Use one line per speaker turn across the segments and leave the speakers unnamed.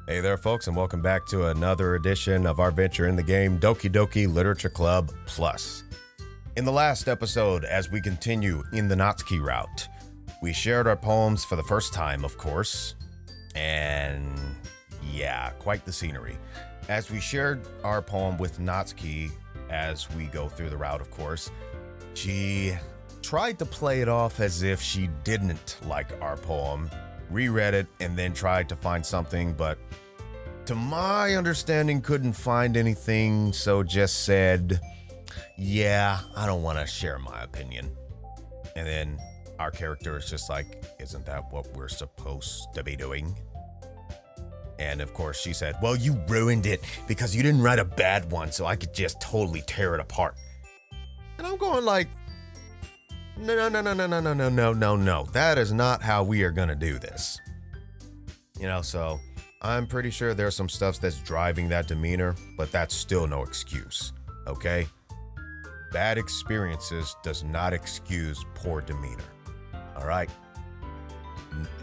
Hey there, folks, and welcome back to another edition of our venture in the game, Doki Doki Literature Club Plus. In the last episode, as we continue in the Natsuki route, we shared our poems for the first time, of course, and yeah, quite the scenery. As we shared our poem with Natsuki as we go through the route, of course, she tried to play it off as if she didn't like our poem, reread it, and then tried to find something, but to my understanding couldn't find anything, so just said, yeah, I don't want to share my opinion. And then our character is just like, isn't that what we're supposed to be doing? And of course she said, well, you ruined it because you didn't write a bad one, so I could just totally tear it apart. And I'm going like, no. That is not how we are going to do this. So I'm pretty sure there's some stuff that's driving that demeanor, but that's still no excuse, okay? Bad experiences does not excuse poor demeanor, all right?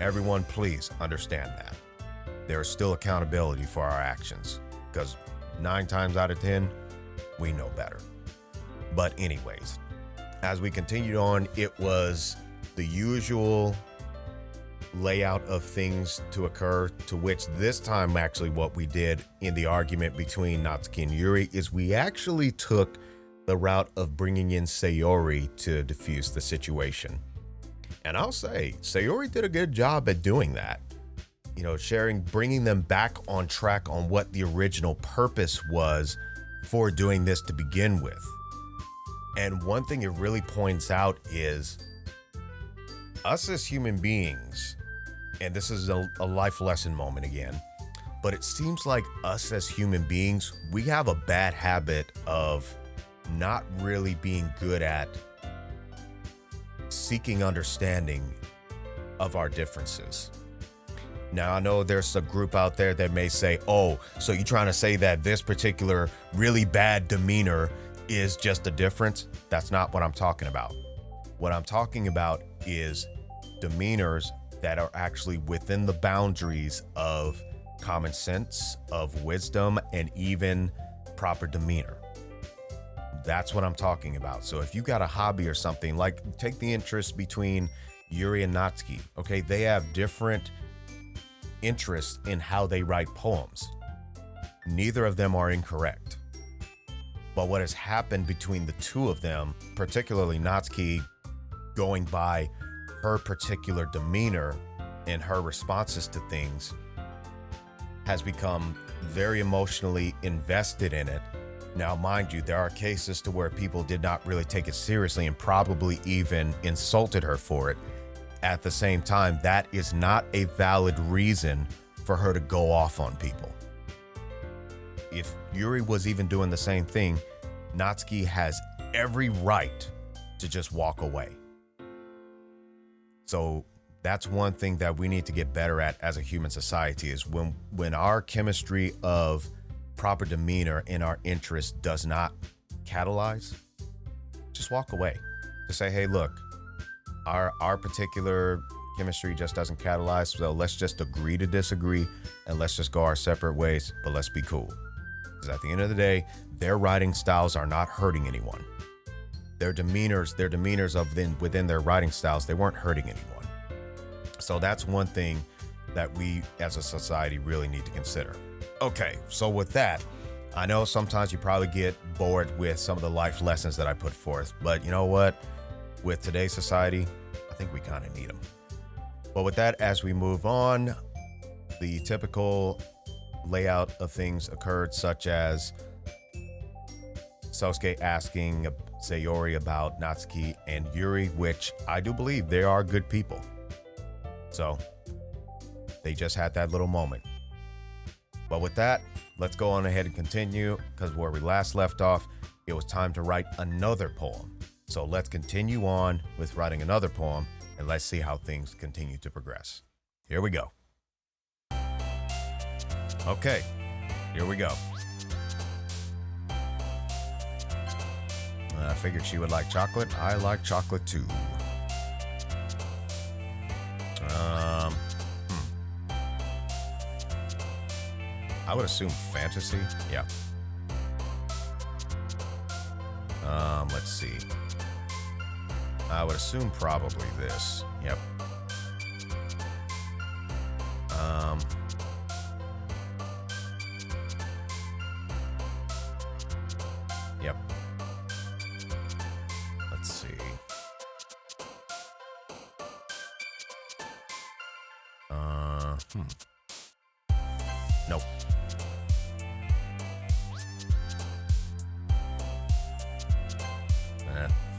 Everyone, please understand that. There is still accountability for our actions, because 9 times out of 10, we know better. But anyways, as we continued on, it was the usual layout of things to occur, to which this time actually what we did in the argument between Natsuki and Yuri is we actually took the route of bringing in Sayori to diffuse the situation. And I'll say, Sayori did a good job at doing that. Bringing them back on track on what the original purpose was for doing this to begin with. And one thing it really points out is us as human beings, and this is a life lesson moment again, but it seems like us as human beings, we have a bad habit of not really being good at seeking understanding of our differences. Now, I know there's a group out there that may say, oh, so you're trying to say that this particular really bad demeanor is just a difference? That's not what I'm talking about. What I'm talking about is demeanors that are actually within the boundaries of common sense, of wisdom, and even proper demeanor. That's what I'm talking about. So if you got a hobby or something, like take the interest between Yuri and Natsuki, okay? They have different interests in how they write poems. Neither of them are incorrect. But what has happened between the two of them, particularly Natsuki going by her particular demeanor and her responses to things, has become very emotionally invested in it. Now, mind you, there are cases to where people did not really take it seriously and probably even insulted her for it. At the same time, that is not a valid reason for her to go off on people. If Yuri was even doing the same thing, Natsuki has every right to just walk away. So that's one thing that we need to get better at as a human society is when our chemistry of proper demeanor in our interest does not catalyze, just walk away. Just say, hey, look, our particular chemistry just doesn't catalyze, so let's just agree to disagree and let's just go our separate ways, but let's be cool. Because at the end of the day, their writing styles are not hurting anyone. Their demeanors within their writing styles, they weren't hurting anyone. So that's one thing that we as a society really need to consider. Okay, so with that, I know sometimes you probably get bored with some of the life lessons that I put forth, but you know what? With today's society, I think we kind of need them. But with that, as we move on, the typical layout of things occurred, such as Sosuke asking Sayori about Natsuki and Yuri, which I do believe they are good people. So they just had that little moment. But with that, let's go on ahead and continue, because where we last left off, it was time to write another poem. So let's continue on with writing another poem, and let's see how things continue to progress. Here we go. Okay, here we go. I figured she would like chocolate. I like chocolate too. I would assume fantasy. Yeah. Let's see. I would assume probably this. Yep. Yep. Let's see. Nope.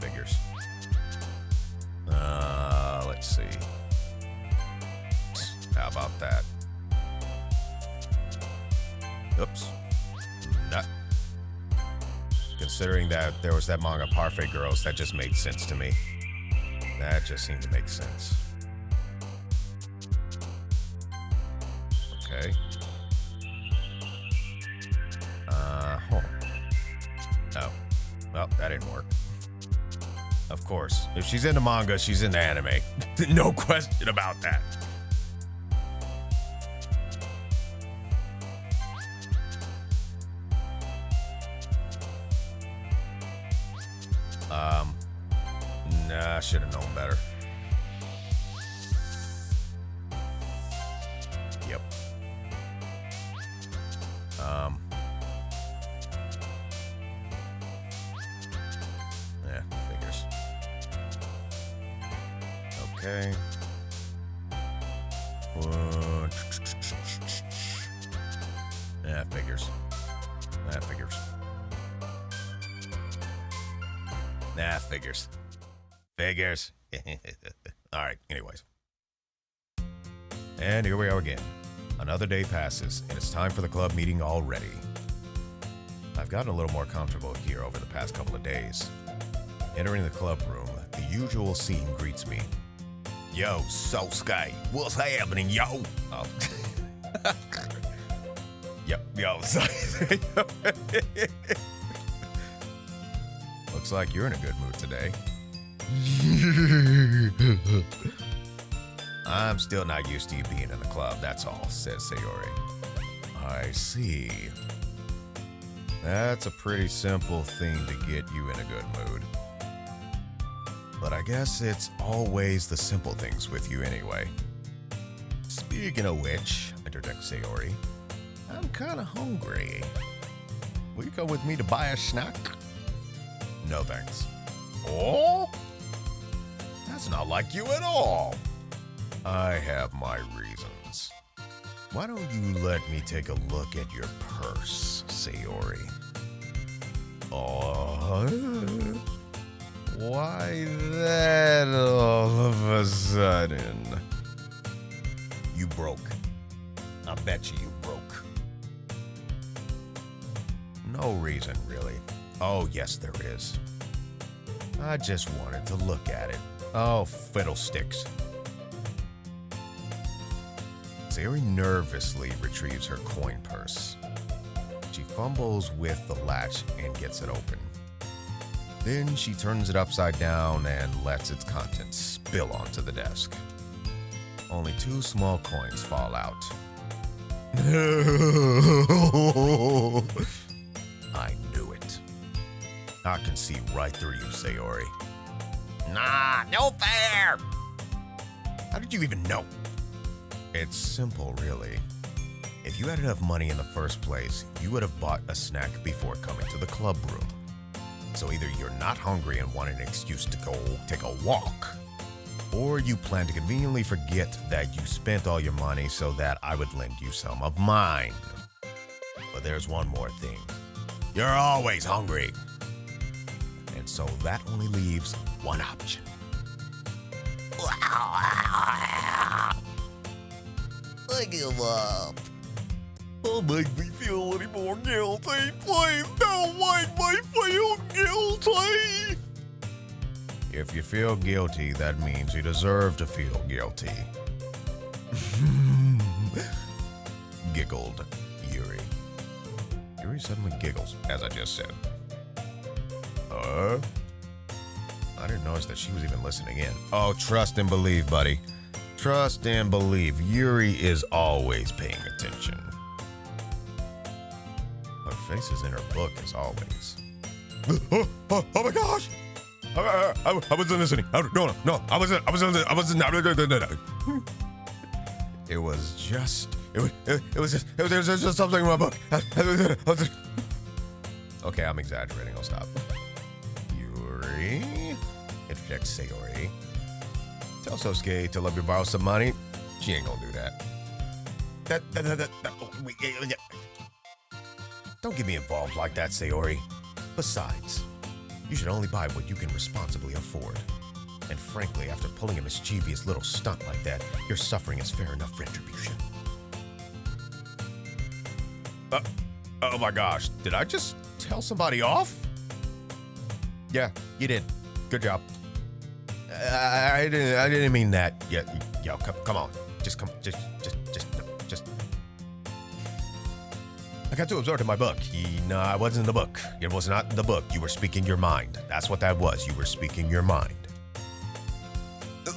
Figures. Let's see. How about that? Oops. Nut. Considering that there was that manga Parfait Girls, that just made sense to me. That just seemed to make sense. Okay. Oh. Well, that didn't work. Of course. If she's into manga, she's into anime. No question about that. Nah, I should have known better. Yep. Figures. Okay. Figures. Figures. Figures. Figures. All right, anyways. And here we are again. Another day passes, and it's time for the club meeting already. I've gotten a little more comfortable here over the past couple of days. Entering the club room, the usual scene greets me. Yo, so Sky, what's happening, yo? Oh. Yo, sorry. Looks like you're in a good mood today. I'm still not used to you being in the club, that's all, says Sayori. I see. That's a pretty simple thing to get you in a good mood. But I guess it's always the simple things with you anyway. Speaking of which, interjects Sayori, I'm kinda hungry. Will you come with me to buy a snack? No thanks. Oh? That's not like you at all. I have my reasons. Why don't you let me take a look at your purse, Sayori? Oh, why that all of a sudden? You broke. I bet you broke. No reason, really. Oh, yes, there is. I just wanted to look at it. Oh, fiddlesticks. Sayori nervously retrieves her coin purse. She fumbles with the latch and gets it open. Then she turns it upside down and lets its contents spill onto the desk. Only 2 small coins fall out. I knew it. I can see right through you, Sayori. Nah, no fair! How did you even know? It's simple, really. If you had enough money in the first place, you would have bought a snack before coming to the club room. So either you're not hungry and want an excuse to go take a walk, or you plan to conveniently forget that you spent all your money so that I would lend you some of mine. But there's one more thing. You're always hungry. And so that only leaves one option. I give up. Don't make me feel any more guilty. Please don't make me feel guilty. If you feel guilty, that means you deserve to feel guilty. Giggled Yuri. Yuri suddenly giggles, as I just said. I didn't notice that she was even listening in. Oh, trust and believe, buddy. Trust and believe. Yuri is always paying attention. face is in her book as always. Oh my gosh! I wasn't listening. No, I wasn't. It was just something in my book. Okay, I'm exaggerating. I'll stop. Yuri, interjects Sayori. Tell Sosuke to let me borrow some money. She ain't gonna do that. Don't get me involved like that, Sayori. Besides, you should only buy what you can responsibly afford. And frankly, after pulling a mischievous little stunt like that, your suffering is fair enough retribution. Oh my gosh, did I just tell somebody off? Yeah, you did. Good job. I didn't mean that. Yeah, yo, come on. Just. I got too absorbed in my book. No, I wasn't in the book. It was not in the book. You were speaking your mind. That's what that was. You were speaking your mind. I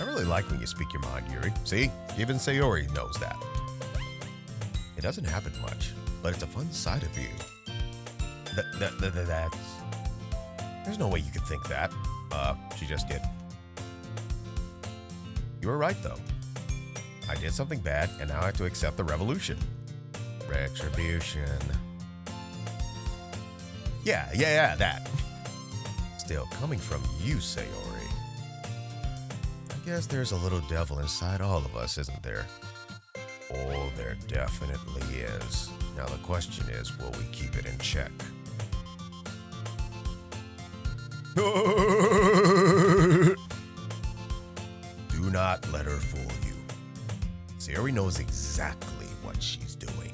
really like when you speak your mind, Yuri. See? Even Sayori knows that. It doesn't happen much, but it's a fun side of you. That's... There's no way you could think that. She just did. You were right, though. I did something bad, and now I have to accept the revolution. Retribution. Yeah, that. Still, coming from you, Sayori. I guess there's a little devil inside all of us, isn't there? Oh, there definitely is. Now the question is, will we keep it in check? Do not let her fool you. Sayori knows exactly what she's doing.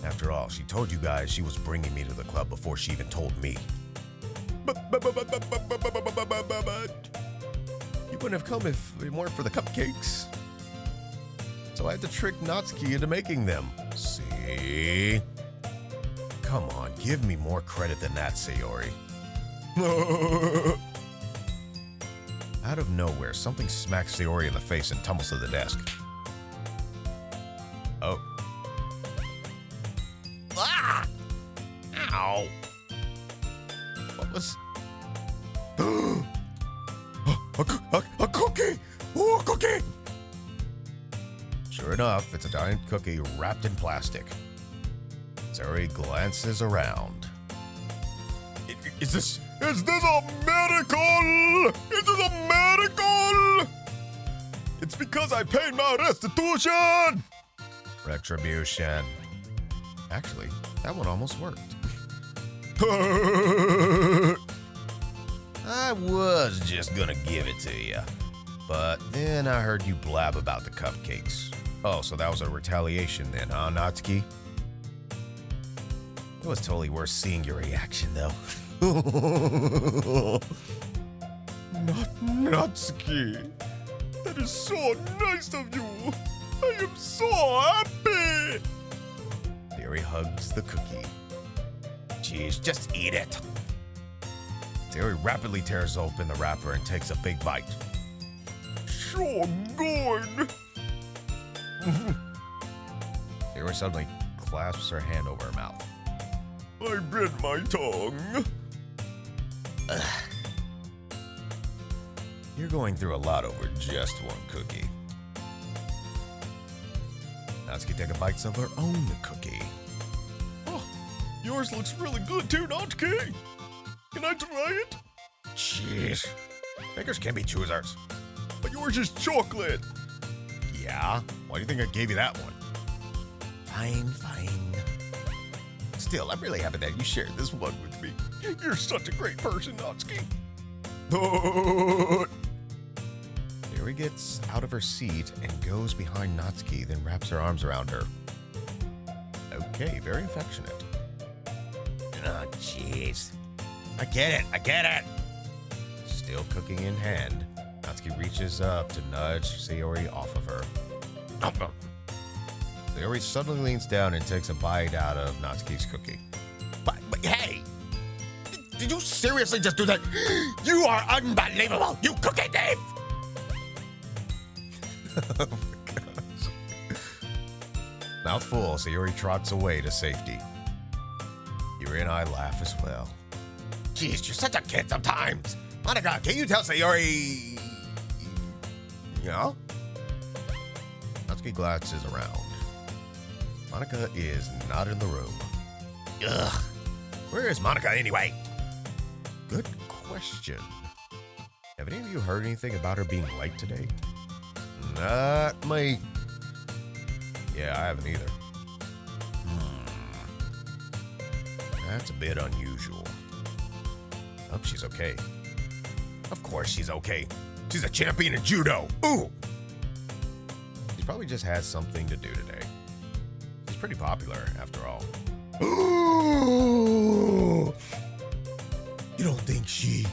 After all, she told you guys she was bringing me to the club before she even told me. You wouldn't have come if it weren't for the cupcakes. So I had to trick Natsuki into making them. See? Come on, give me more credit than that, Sayori. Out of nowhere, something smacks Sayori in the face and tumbles to the desk. Oh. Ah! Ow! What was... a cookie! Oh, a cookie! Sure enough, it's a giant cookie wrapped in plastic. Sayori glances around. Is this a miracle? Is this a miracle? It's because I paid my restitution! Retribution. Actually, that one almost worked. I was just gonna give it to you, but then I heard you blab about the cupcakes. Oh, so that was a retaliation then, huh, Natsuki? It was totally worth seeing your reaction, though. Natsuki, that is so nice of you. I am so happy. Sayori hugs the cookie. Jeez, just eat it. Sayori rapidly tears open the wrapper and takes a big bite. So good. Sayori suddenly clasps her hand over her mouth. I bit my tongue. You're going through a lot over just one cookie. Natsuki takes a bite of her own cookie. Oh, yours looks really good too, Natsuki. Can I try it? Jeez. Bakers can't be choosers. But yours is chocolate. Yeah? Why do you think I gave you that one? Fine. Still, I'm really happy that you shared this one with me. You're such a great person, Natsuki. Sayori gets out of her seat and goes behind Natsuki, then wraps her arms around her. Okay, very affectionate. Oh, jeez. I get it. Still cooking in hand, Natsuki reaches up to nudge Sayori off of her. Sayori suddenly leans down and takes a bite out of Natsuki's cookie. But hey! Did you seriously just do that? You are unbelievable! You cookie thief! Oh my gosh. Mouth full, Sayori trots away to safety. Yuri and I laugh as well. Jeez, you're such a kid sometimes. Monica, can you tell Sayori? You know? Natsuki glances around. Monica is not in the room. Ugh. Where is Monica anyway? Good question. Have any of you heard anything about her being late today? Not me. Yeah, I haven't either. That's a bit unusual. Hope she's okay. Of course she's okay. She's a champion in judo. Ooh! She probably just has something to do today. She's pretty popular, after all. Ooh! You don't think she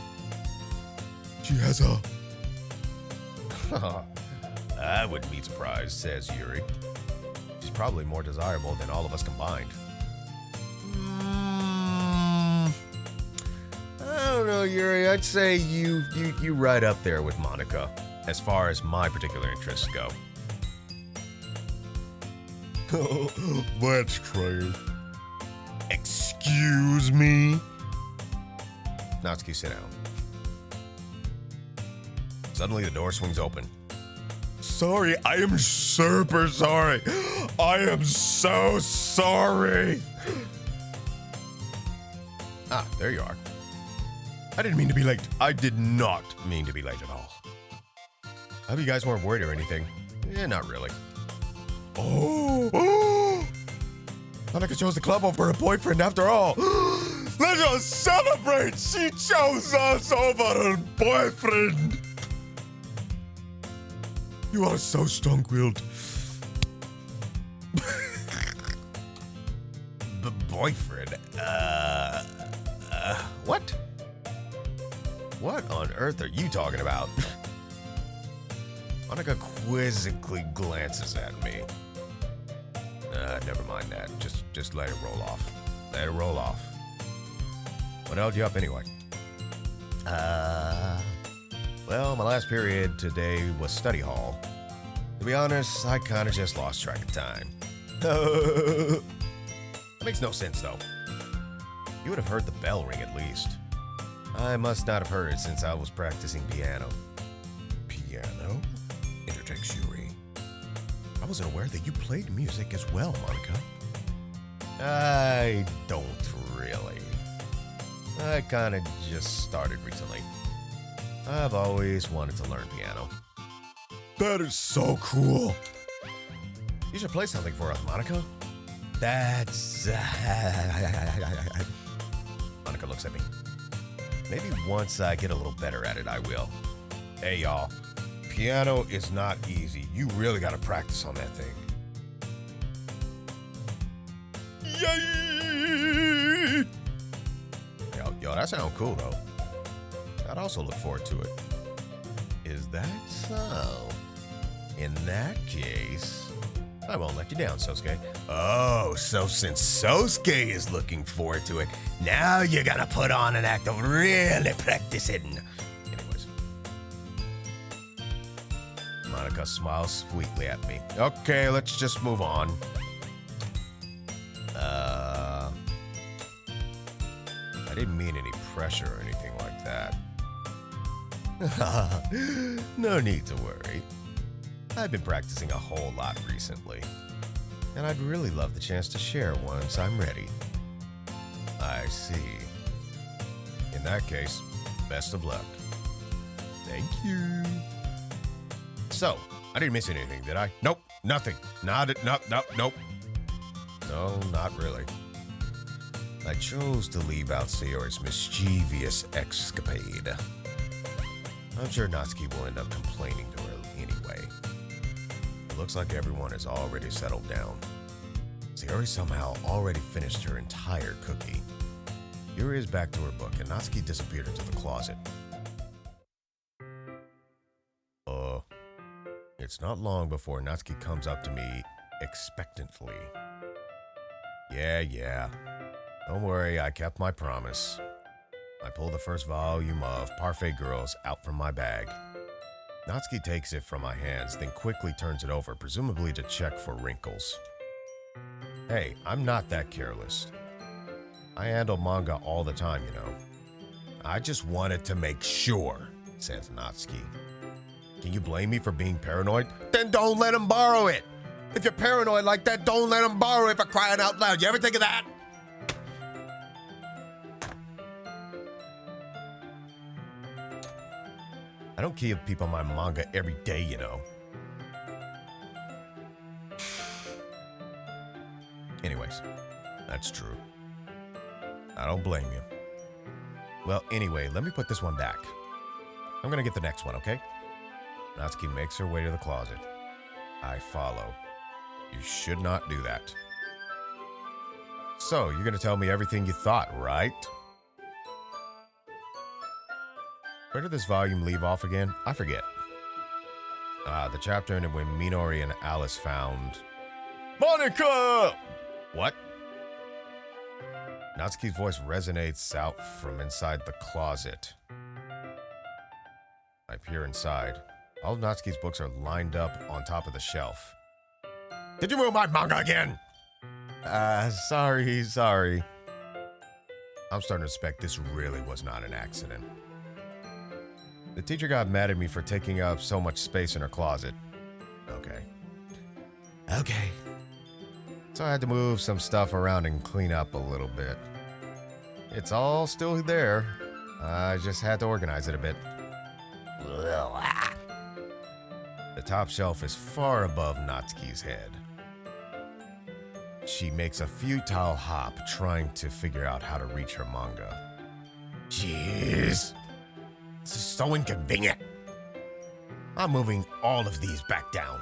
has a... I wouldn't be surprised, says Yuri. She's probably more desirable than all of us combined. I don't know, Yuri. I'd say you right up there with Monica, as far as my particular interests go. Let's try it. Excuse me? Natsuki, sit down. Suddenly, the door swings open. Sorry, I am super sorry. I am so sorry. Ah, there you are. I didn't mean to be late. I did not mean to be late at all. I hope you guys weren't worried or anything. Yeah, not really. Oh! Monica chose the club over her boyfriend after all. Let's just celebrate! She chose us over her boyfriend! You are so strong-willed. The boyfriend? What? What on earth are you talking about? Monica quizzically glances at me. Never mind that. Just let it roll off. Let it roll off. What held you up anyway? Well, my last period today was study hall. To be honest, I kind of just lost track of time. That makes no sense, though. You would have heard the bell ring at least. I must not have heard it since I was practicing piano. Piano? Interjects Yuri. I wasn't aware that you played music as well, Monica. I don't really. I kind of just started recently. I've always wanted to learn piano. That is so cool. You should play something for us, Monica. That's... Monica looks at me. Maybe once I get a little better at it, I will. Hey, y'all. Piano is not easy. You really gotta practice on that thing. Yay! Yo, that sounds cool, though. I'd also look forward to it. Is that so? In that case, I won't let you down, Sosuke. Oh, so since Sosuke is looking forward to it, now you're gonna put on an act of really practicing. Anyways. Monica smiles sweetly at me. Okay, let's just move on. I didn't mean any pressure or anything like that. No need to worry. I've been practicing a whole lot recently, and I'd really love the chance to share once I'm ready. I see. In that case, best of luck. Thank you. So, I didn't miss anything, did I? Nope, nothing. Nope. No, not really. I chose to leave out Sayori's mischievous escapade. I'm sure Natsuki will end up complaining to her anyway. It looks like everyone has already settled down. Sayori somehow already finished her entire cookie. Yuri is back to her book, and Natsuki disappeared into the closet. It's not long before Natsuki comes up to me expectantly. Yeah. Don't worry, I kept my promise. I pulled the first volume of Parfait Girls out from my bag. Natsuki takes it from my hands, then quickly turns it over, presumably to check for wrinkles. Hey, I'm not that careless. I handle manga all the time, you know. I just wanted to make sure, says Natsuki. Can you blame me for being paranoid? Then don't let him borrow it! If you're paranoid like that, don't let him borrow it for crying out loud. You ever think of that? I don't give people my manga every day, you know. Anyways, that's true. I don't blame you. Well, anyway, let me put this one back. I'm gonna get the next one, okay? Natsuki makes her way to the closet. I follow. You should not do that. So, you're gonna tell me everything you thought, right? Where did this volume leave off again? I forget. The chapter ended when Minori and Alice found... Monica! What? Natsuki's voice resonates out from inside the closet. I peer inside. All of Natsuki's books are lined up on top of the shelf. Did you move my manga again? Sorry. I'm starting to suspect this really was not an accident. The teacher got mad at me for taking up so much space in her closet. Okay. So I had to move some stuff around and clean up a little bit. It's all still there. I just had to organize it a bit. The top shelf is far above Natsuki's head. She makes a futile hop trying to figure out how to reach her manga. Jeez. This is so inconvenient. I'm moving all of these back down.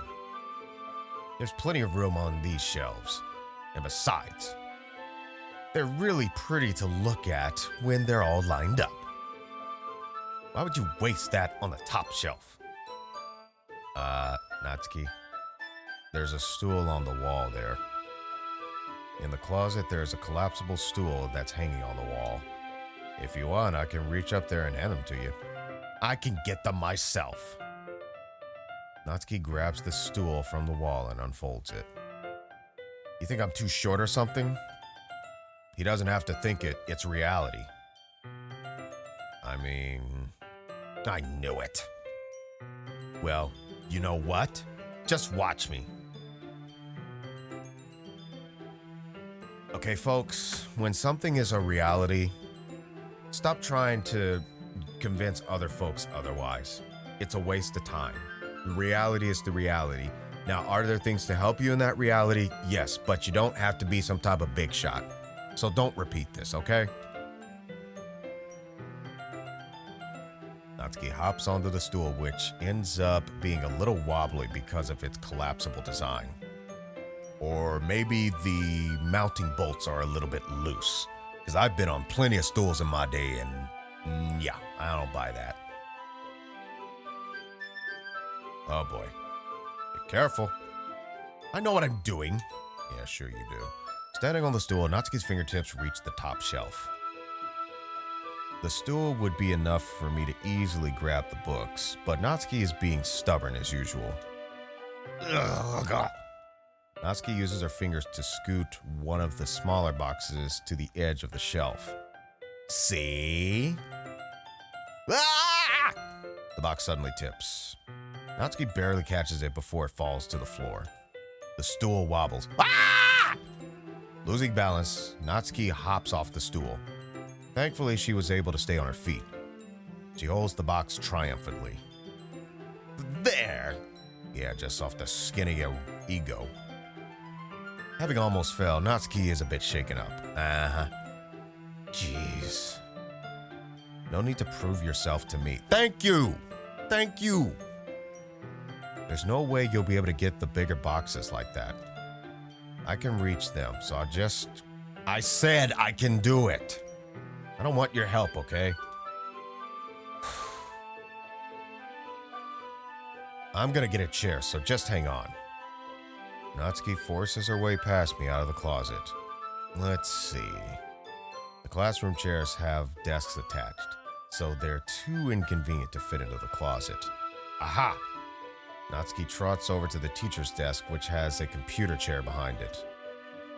There's plenty of room on these shelves. And besides, they're really pretty to look at when they're all lined up. Why would you waste that on the top shelf? Natsuki, there's a stool on the wall there. In the closet, there's a collapsible stool that's hanging on the wall. If you want, I can reach up there and hand them to you. I can get them myself. Natsuki grabs the stool from the wall and unfolds it. You think I'm too short or something? He doesn't have to think it, it's reality. I mean, I knew it. Well, you know what? Just watch me. Okay, folks, when something is a reality, stop trying to convince other folks otherwise. It's a waste of time. The reality is the reality. Now, are there things to help you in that reality? Yes, but you don't have to be some type of big shot. So don't repeat this, okay? Natsuki hops onto the stool, which ends up being a little wobbly because of its collapsible design. Or maybe the mounting bolts are a little bit loose. Because I've been on plenty of stools in my day, and yeah, I don't buy that. Oh boy. Be careful. I know what I'm doing. Yeah, sure you do. Standing on the stool, Natsuki's fingertips reach the top shelf. The stool would be enough for me to easily grab the books, but Natsuki is being stubborn as usual. Ugh, God. Natsuki uses her fingers to scoot one of the smaller boxes to the edge of the shelf. See? Ah! The box suddenly tips. Natsuki barely catches it before it falls to the floor. The stool wobbles. Ah! Losing balance, Natsuki hops off the stool. Thankfully, she was able to stay on her feet. She holds the box triumphantly. There! Yeah, just off the skin of your ego. Having almost fell, Natsuki is a bit shaken up. Jeez. No need to prove yourself to me. Thank you! Thank you! There's no way you'll be able to get the bigger boxes like that. I can reach them, so I said I can do it. I don't want your help, okay? I'm gonna get a chair, so just hang on. Natsuki forces her way past me out of the closet. Let's see. The classroom chairs have desks attached, so they're too inconvenient to fit into the closet. Aha! Natsuki trots over to the teacher's desk, which has a computer chair behind it.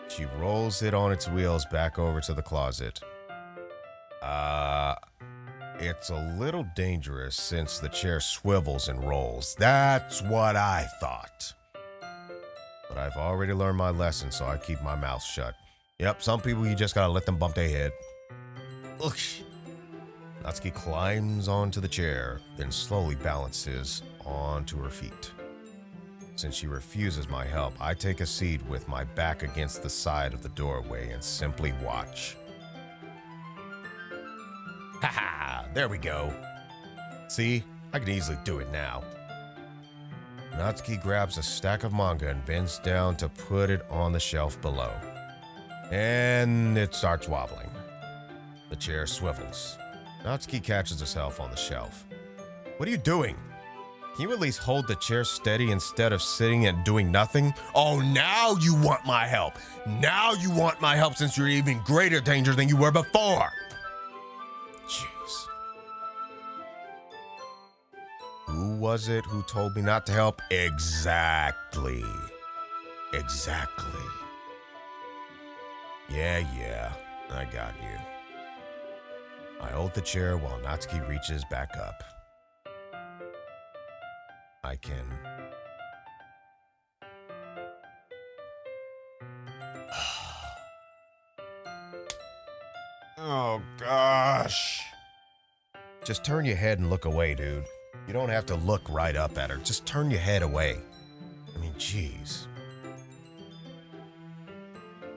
She rolls it on its wheels back over to the closet. It's a little dangerous since the chair swivels and rolls. That's what I thought. But I've already learned my lesson, so I keep my mouth shut. Yep, some people you just gotta let them bump their head. Ugh. Natsuki climbs onto the chair, then slowly balances onto her feet. Since she refuses my help, I take a seat with my back against the side of the doorway and simply watch. Haha, there we go. See, I can easily do it now. Natsuki grabs a stack of manga and bends down to put it on the shelf below. And it starts wobbling. The chair swivels. Natsuki catches herself on the shelf. What are you doing? Can you at least hold the chair steady instead of sitting and doing nothing? Oh, now you want my help. Now you want my help since you're in even greater danger than you were before. Jeez. Who was it who told me not to help? Exactly. Yeah, I got you. I hold the chair while Natsuki reaches back up. I can... Oh, gosh. Just turn your head and look away, dude. You don't have to look right up at her. Just turn your head away. I mean, jeez.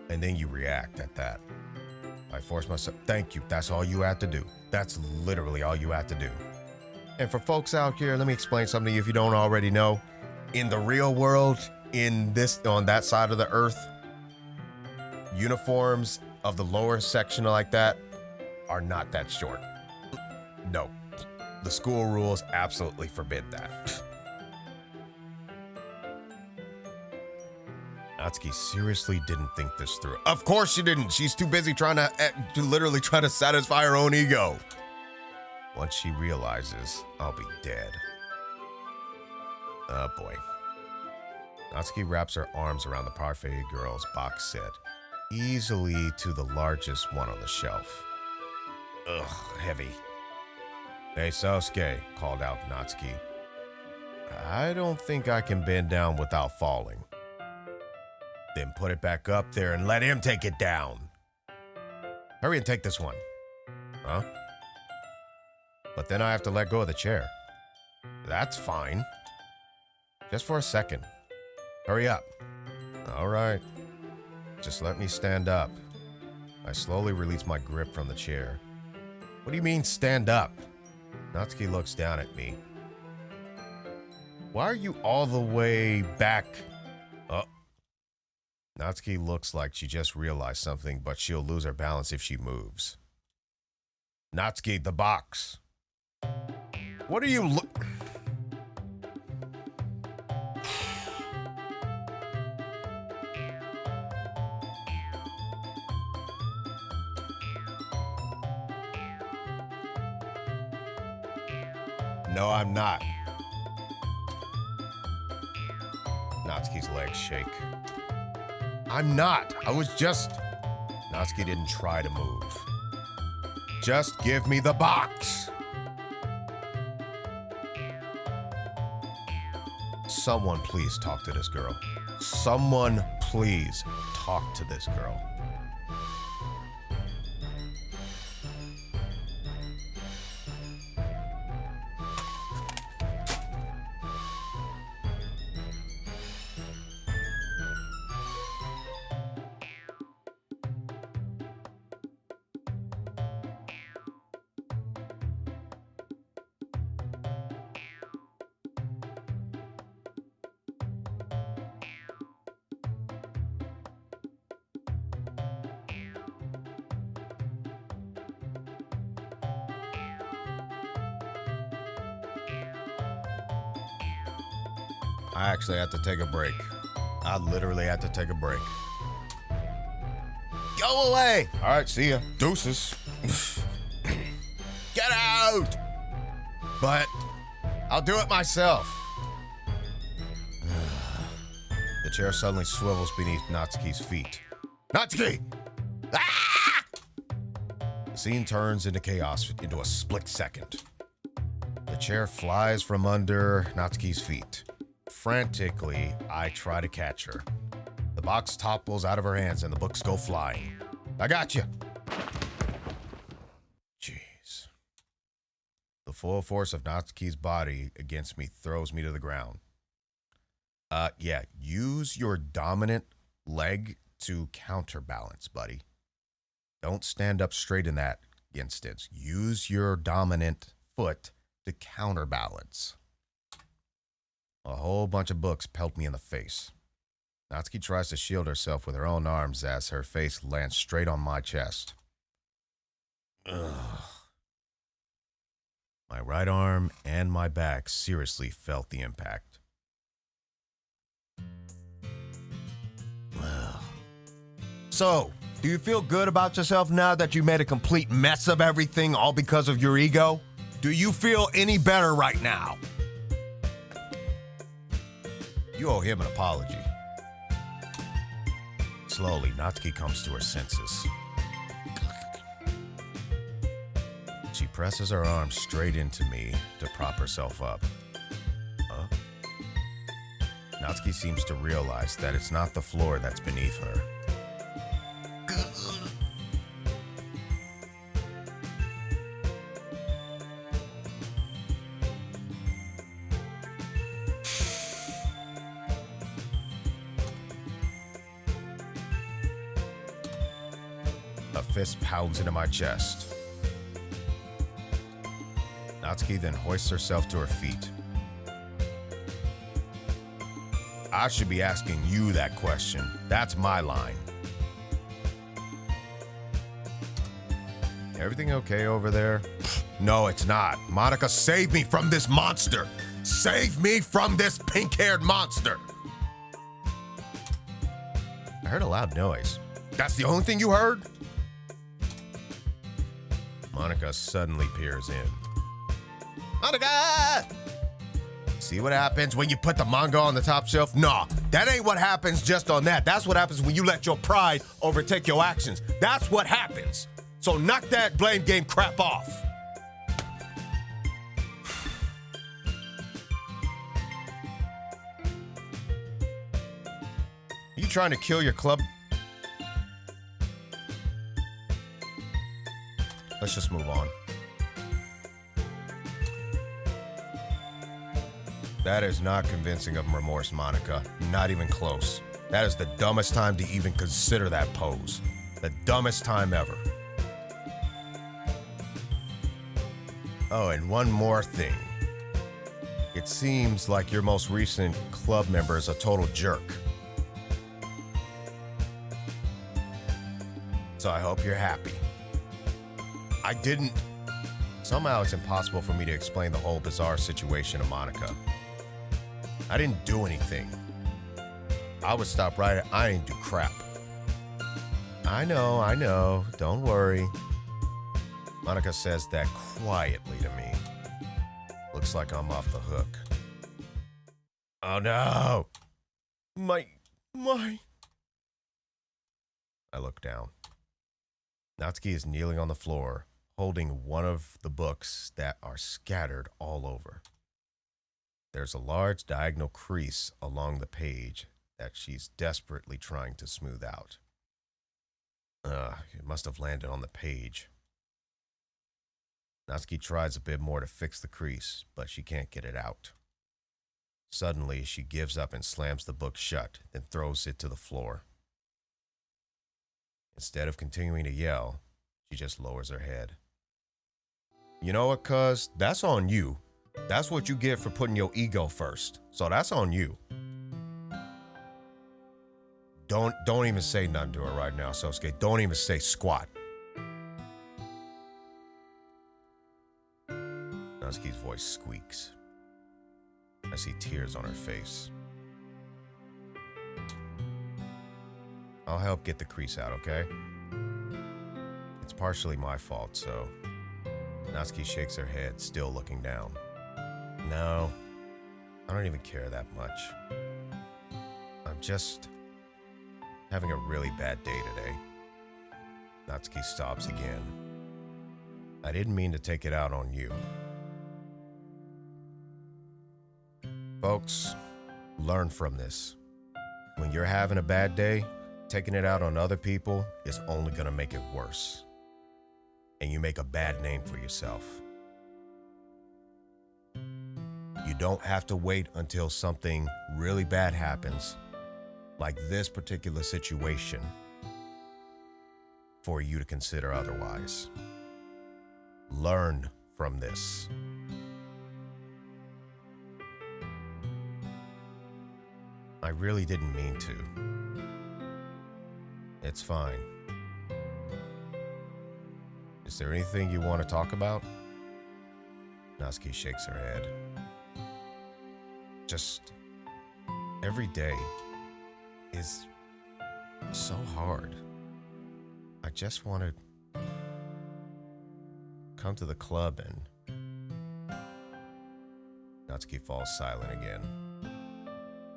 And then you react at that. I force myself. Thank you. That's all you have to do. That's literally all you have to do. And for folks out here, let me explain something if you don't already know. In the real world, on that side of the earth, uniforms of the lower section like that are not that short. No. The school rules absolutely forbid that. Natsuki seriously didn't think this through. Of course she didn't. She's too busy trying to literally try to satisfy her own ego. Once she realizes I'll be dead. Oh boy. Natsuki wraps her arms around the Parfait Girl's box set, easily to the largest one on the shelf. Ugh, heavy. Hey, Sasuke, called out Natsuki. I don't think I can bend down without falling. Then put it back up there and let him take it down. Hurry and take this one. Huh? But then I have to let go of the chair. That's fine. Just for a second. Hurry up. All right. Just let me stand up. I slowly release my grip from the chair. What do you mean, stand up? Natsuki looks down at me. Why are you all the way back? Oh. Natsuki looks like she just realized something, but she'll lose her balance if she moves. Natsuki, the box. What are you look... No, I'm not. Natsuki's legs shake. I'm not. I was just... Natsuki didn't try to move. Just give me the box. Someone please talk to this girl. Someone please talk to this girl. I actually had to take a break. I literally had to take a break. Go away! All right, see ya. Deuces. Get out! But I'll do it myself. The chair suddenly swivels beneath Natsuki's feet. Natsuki! Ah! The scene turns into chaos into a split second. The chair flies from under Natsuki's feet. Frantically, I try to catch her. The box topples out of her hands and the books go flying. I got you. Jeez. The full force of Natsuki's body against me throws me to the ground. Yeah, use your dominant leg to counterbalance, buddy. Don't stand up straight in that instance. Use your dominant foot to counterbalance. A whole bunch of books pelt me in the face. Natsuki tries to shield herself with her own arms as her face lands straight on my chest. Ugh. My right arm and my back seriously felt the impact. So, do you feel good about yourself now that you made a complete mess of everything all because of your ego? Do you feel any better right now? You owe him an apology. Slowly, Natsuki comes to her senses. She presses her arm straight into me to prop herself up. Huh? Natsuki seems to realize that it's not the floor that's beneath her. A fist pounds into my chest. Natsuki then hoists herself to her feet. I should be asking you that question. That's my line. Everything okay over there? No, it's not. Monica, save me from this monster. Save me from this pink-haired monster. I heard a loud noise. That's the only thing you heard? Monica suddenly peers in. Monica! See what happens when you put the manga on the top shelf? Nah, that ain't what happens just on that. That's what happens when you let your pride overtake your actions. That's what happens. So knock that blame game crap off. You trying to kill your club? Let's just move on. That is not convincing of remorse, Monica. Not even close. That is the dumbest time to even consider that pose. The dumbest time ever. Oh, and one more thing. It seems like your most recent club member is a total jerk. So I hope you're happy. Somehow it's impossible for me to explain the whole bizarre situation to Monica. I didn't do anything. I would stop right at, I didn't do crap. I know, don't worry. Monica says that quietly to me. Looks like I'm off the hook. Oh no! My. I look down. Natsuki is kneeling on the floor, holding one of the books that are scattered all over. There's a large diagonal crease along the page that she's desperately trying to smooth out. It must have landed on the page. Natsuki tries a bit more to fix the crease, but she can't get it out. Suddenly, she gives up and slams the book shut, then throws it to the floor. Instead of continuing to yell, she just lowers her head. You know what, cuz? That's on you. That's what you get for putting your ego first. So that's on you. Don't even say nothing to her right now, Sosuke. Don't even say squat. Natsuki's voice squeaks. I see tears on her face. I'll help get the crease out, okay? It's partially my fault, so... Natsuki shakes her head, still looking down. No, I don't even care that much. I'm just having a really bad day today. Natsuki stops again. I didn't mean to take it out on you. Folks, learn from this. When you're having a bad day, taking it out on other people is only going to make it worse. And you make a bad name for yourself. You don't have to wait until something really bad happens, like this particular situation, for you to consider otherwise. Learn from this. I really didn't mean to. It's fine. Is there anything you want to talk about? Natsuki shakes her head. Just every day is so hard. I just want to come to the club and... Natsuki falls silent again.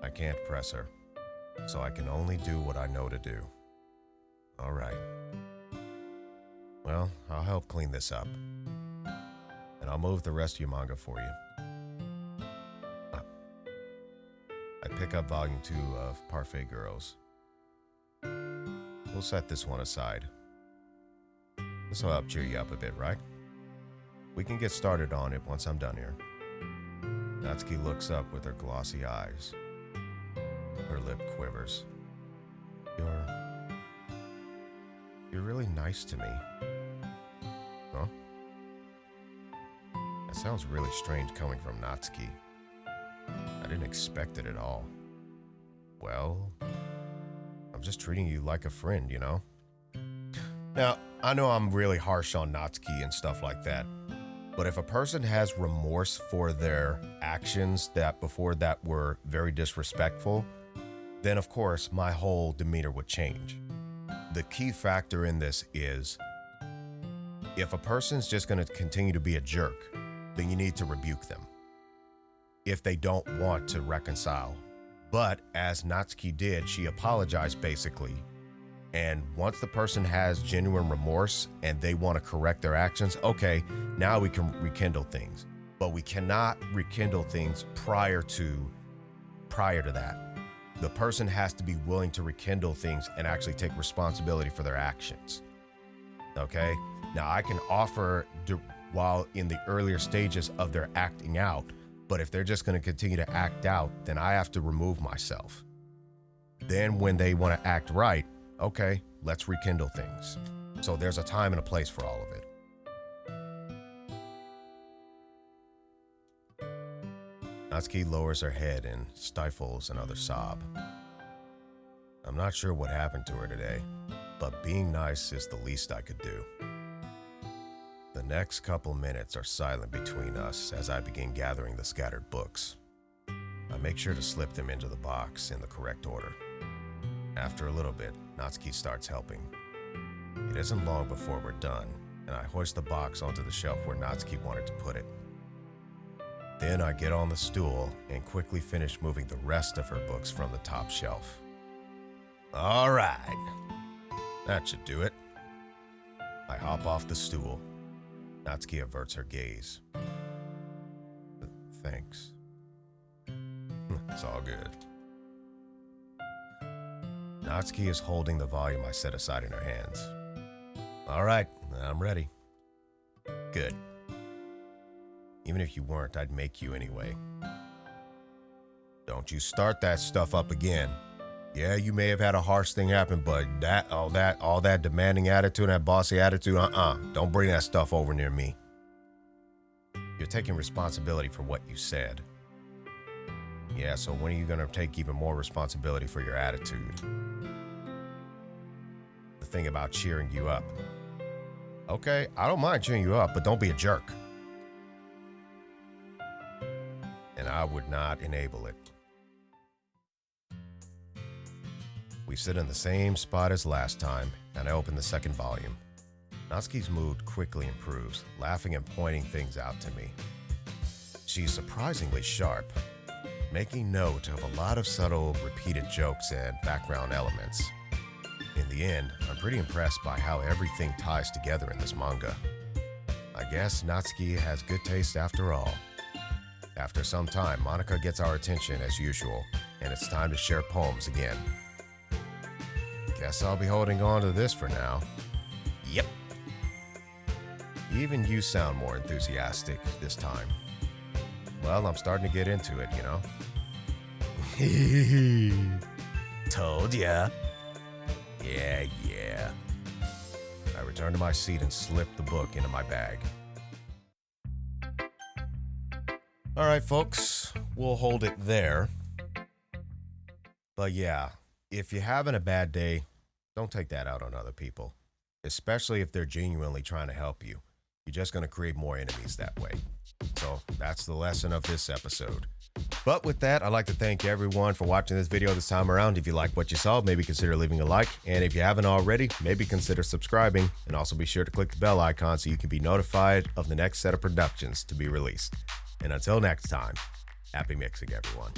I can't press her, so I can only do what I know to do. All right. Well, I'll help clean this up. And I'll move the rest of your manga for you. I pick up volume 2 of Parfait Girls. We'll set this one aside. This will help cheer you up a bit, right? We can get started on it once I'm done here. Natsuki looks up with her glossy eyes. Her lip quivers. You're really nice to me. Huh? That sounds really strange coming from Natsuki. I didn't expect it at all. Well, I'm just treating you like a friend, you know? Now, I know I'm really harsh on Natsuki and stuff like that, but if a person has remorse for their actions that before that were very disrespectful, then of course my whole demeanor would change. The key factor in this is, if a person's just going to continue to be a jerk, then you need to rebuke them if they don't want to reconcile. But as Natsuki did, she apologized basically. And once the person has genuine remorse and they want to correct their actions, okay, now we can rekindle things. But we cannot rekindle things prior to that. The person has to be willing to rekindle things and actually take responsibility for their actions. Okay? Now I can offer while in the earlier stages of their acting out, but if they're just going to continue to act out, then I have to remove myself. Then when they want to act right, okay, let's rekindle things. So there's a time and a place for all of it. Natsuki lowers her head and stifles another sob. I'm not sure what happened to her today, but being nice is the least I could do. The next couple minutes are silent between us as I begin gathering the scattered books. I make sure to slip them into the box in the correct order. After a little bit, Natsuki starts helping. It isn't long before we're done, and I hoist the box onto the shelf where Natsuki wanted to put it. Then I get on the stool and quickly finish moving the rest of her books from the top shelf. All right, that should do it. I hop off the stool. Natsuki averts her gaze. Thanks. It's all good. Natsuki is holding the volume I set aside in her hands. All right, I'm ready. Good. Even if you weren't, I'd make you anyway. Don't you start that stuff up again. Yeah, you may have had a harsh thing happen, but all that demanding attitude and that bossy attitude, don't bring that stuff over near me. You're taking responsibility for what you said. Yeah, so when are you gonna take even more responsibility for your attitude? The thing about cheering you up. Okay, I don't mind cheering you up, but don't be a jerk. And I would not enable it. We sit in the same spot as last time, and I open the second volume. Natsuki's mood quickly improves, laughing and pointing things out to me. she's surprisingly sharp, making note of a lot of subtle, repeated jokes and background elements. In the end, I'm pretty impressed by how everything ties together in this manga. I guess Natsuki has good taste after all. After some time, Monica gets our attention as usual, and it's time to share poems again. Guess I'll be holding on to this for now. Yep. Even you sound more enthusiastic this time. Well, I'm starting to get into it, you know? Told ya. Yeah. I return to my seat and slip the book into my bag. All right, folks, we'll hold it there. But yeah, if you're having a bad day, don't take that out on other people, especially if they're genuinely trying to help you. You're just going to create more enemies that way. So that's the lesson of this episode. But with that, I'd like to thank everyone for watching this video this time around. If you like what you saw, maybe consider leaving a like. And if you haven't already, maybe consider subscribing. And also be sure to click the bell icon so you can be notified of the next set of productions to be released. And until next time, happy mixing, everyone.